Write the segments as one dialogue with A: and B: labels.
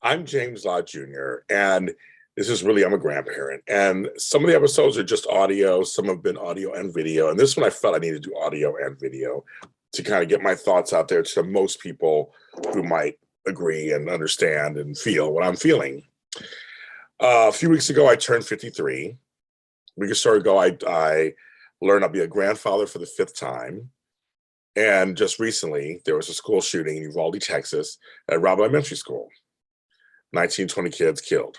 A: I'm James Law Jr., and I'm a grandparent. And some of the episodes are just audio, some have been audio and video. And this one I felt I needed to do audio and video to kind of get my thoughts out there to most people who might agree and understand and feel what I'm feeling. A few weeks ago, I turned 53. A week or so ago, I learned I'll be a grandfather for the fifth time. And just recently, there was a school shooting in Uvalde, Texas, at Robb Elementary School. 19, 20 kids killed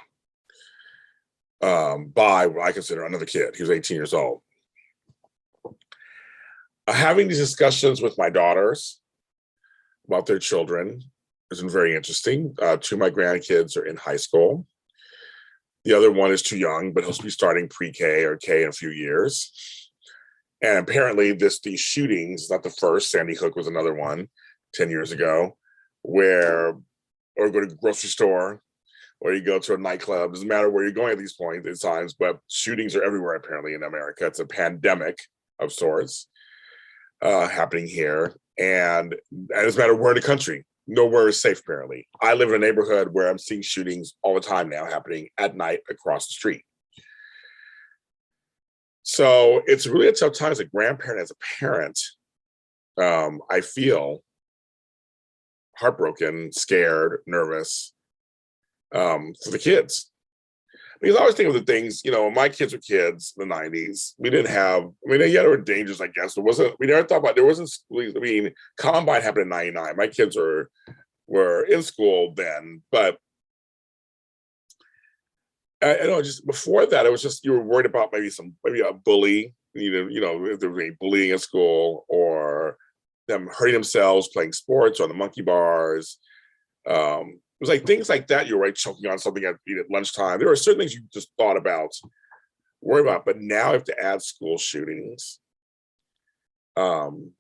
A: by what I consider another kid. He was 18 years old. Having these discussions with my daughters about their children has been very interesting. Two of my grandkids are in high school. The other one is too young, but he'll be starting pre-K or K in a few years. And apparently these shootings, not the first, Sandy Hook was another one 10 years ago, or go to the grocery store, or you go to a nightclub. Doesn't matter where you're going at these points at times, but shootings are everywhere apparently in America. It's a pandemic of sorts happening here. And it doesn't matter where in the country, nowhere is safe apparently. I live in a neighborhood where I'm seeing shootings all the time now happening at night across the street. So it's really a tough time as a grandparent, as a parent. I feel heartbroken, scared, nervous for the kids. Because I always think of the things, when my kids were kids in the 90s, we didn't have, there were dangers, I guess. We never thought about, there wasn't, Columbine happened in 99. My kids were in school then, but I know just before that, it was just, you were worried about maybe a bully, if there was any bullying at school or them hurting themselves playing sports or on the monkey bars. It was like things like that. You're right, choking on something at lunchtime. There are certain things you just thought about, worry about, but now I have to add school shootings, gun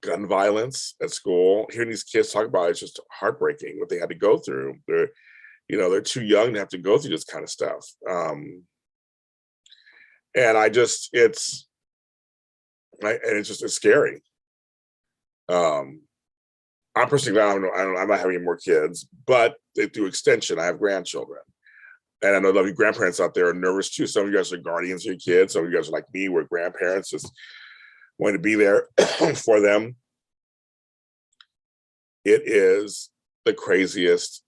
A: violence at school. Hearing these kids talk about it's just heartbreaking what they had to go through. They're too young to have to go through this kind of stuff. And it's scary. I'm personally glad I'm not having any more kids, but through extension, I have grandchildren. And I know a lot of you grandparents out there are nervous too. Some of you guys are guardians of your kids. Some of you guys are like me, we're grandparents, just wanting to be there for them. It is the craziest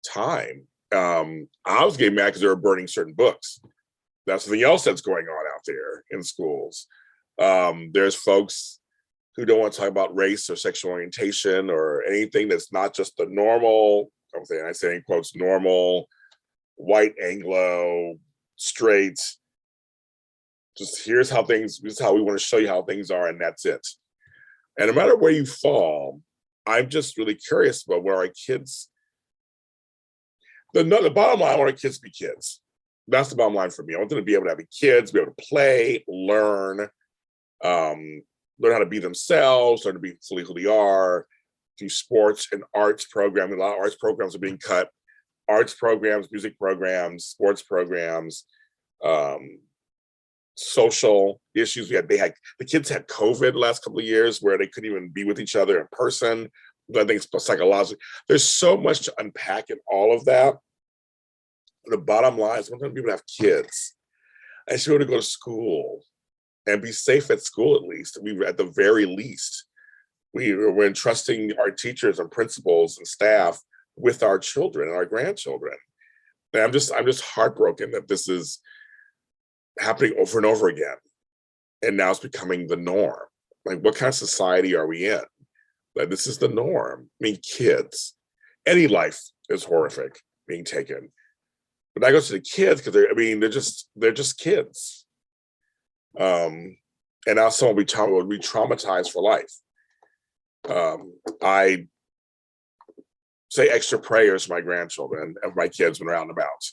A: time. I was getting mad because they were burning certain books. That's something else that's going on out there in schools. There's folks who don't want to talk about race or sexual orientation or anything that's not just the normal, I say in quotes, normal, white, Anglo, straight, just this is how we want to show you how things are, and that's it. And no matter where you fall, I'm just really curious about where our kids, the bottom line, I want our kids to be kids. That's the bottom line for me. I want them to be able to have kids, be able to play, learn how to be themselves, learn to be fully who they are, do sports and arts programming. A lot of arts programs are being cut. Arts programs, music programs, sports programs, social issues. The kids had COVID the last couple of years where they couldn't even be with each other in person. I think it's psychological. There's so much to unpack in all of that. The bottom line is sometimes people have kids. I should be able to go to school and be safe at school, at least. At the very least, we're entrusting our teachers and principals and staff with our children and our grandchildren. And I'm just heartbroken that this is happening over and over again. And now it's becoming the norm. Like, what kind of society are we in? Like, this is the norm. Kids, any life is horrific being taken. But that goes to the kids because they're just kids. And now someone will be traumatized for life. I say extra prayers for my grandchildren and my kids when they're out and about.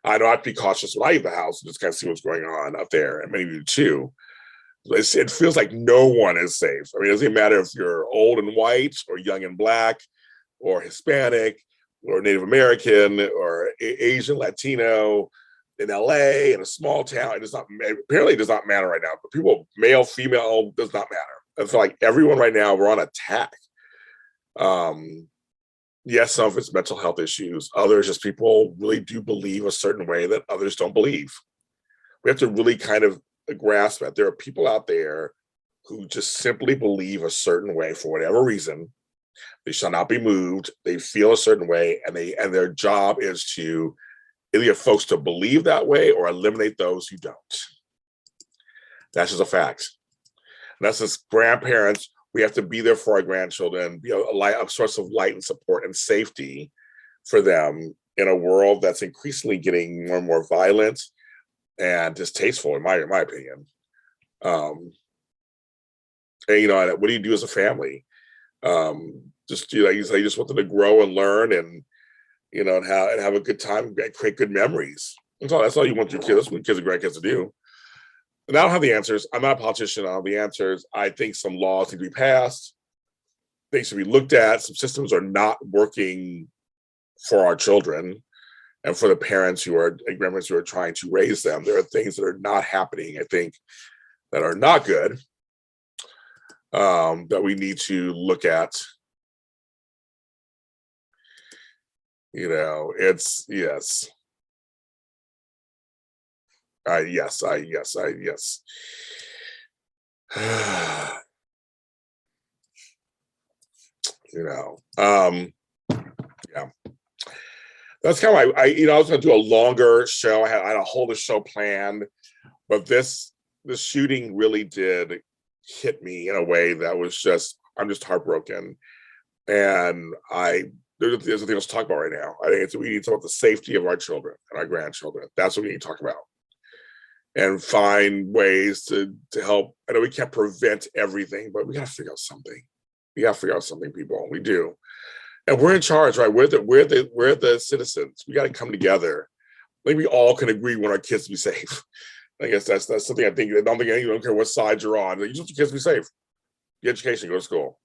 A: I know I have to be cautious when I leave the house and just kind of see what's going on out there, and many of you too. It feels like no one is safe. It doesn't matter if you're old and white or young and black or Hispanic or Native American or Asian, Latino, in LA, in a small town. Apparently it does not matter right now, but people, male, female, does not matter. I feel like everyone right now, we're on attack. Yes, some of it's mental health issues. Others just people really do believe a certain way that others don't believe. We have to really kind of grasp that there are people out there who just simply believe a certain way for whatever reason. They shall not be moved. They feel a certain way, and their job is to either get folks to believe that way or eliminate those who don't. That's just a fact. And that's as grandparents, we have to be there for our grandchildren, be a source of light and support and safety for them in a world that's increasingly getting more and more violent and distasteful, in my opinion. Um, and what do you do as a family? Just you say, you just want them to grow and learn, and and have a good time, and create good memories. That's all you want your kids, what kids and grandkids to do. And I don't have the answers. I'm not a politician. I don't have the answers. I think some laws need to be passed. Things should be looked at. Some systems are not working for our children and for the parents and grandparents who are trying to raise them. There are things that are not happening, I think, that are not good, that we need to look at. It's yes. Yes. you know, um, yeah. That's kind of I was going to do a longer show. I had a whole show planned, but this shooting really did hit me in a way that was I'm just heartbroken, and there's nothing else to talk about right now. I think we need to talk about the safety of our children and our grandchildren. That's what we need to talk about, and find ways to help. I know we can't prevent everything, but we got to figure out something. We got to figure out something, people. We do, and we're in charge, right? We're the citizens. We got to come together. Maybe we all can agree we want our kids to be safe. I guess that's something I think. I don't care what side you're on. You just want your kids to be safe. Get education, go to school.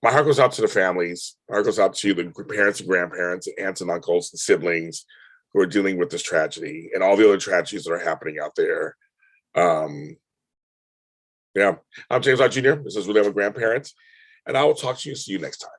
A: My heart goes out to the families. My heart goes out to the parents and grandparents, aunts and uncles and siblings who are dealing with this tragedy and all the other tragedies that are happening out there. Yeah, I'm James Lott Jr. This is Really I'm a Grandparent, and I will talk to you. See you next time.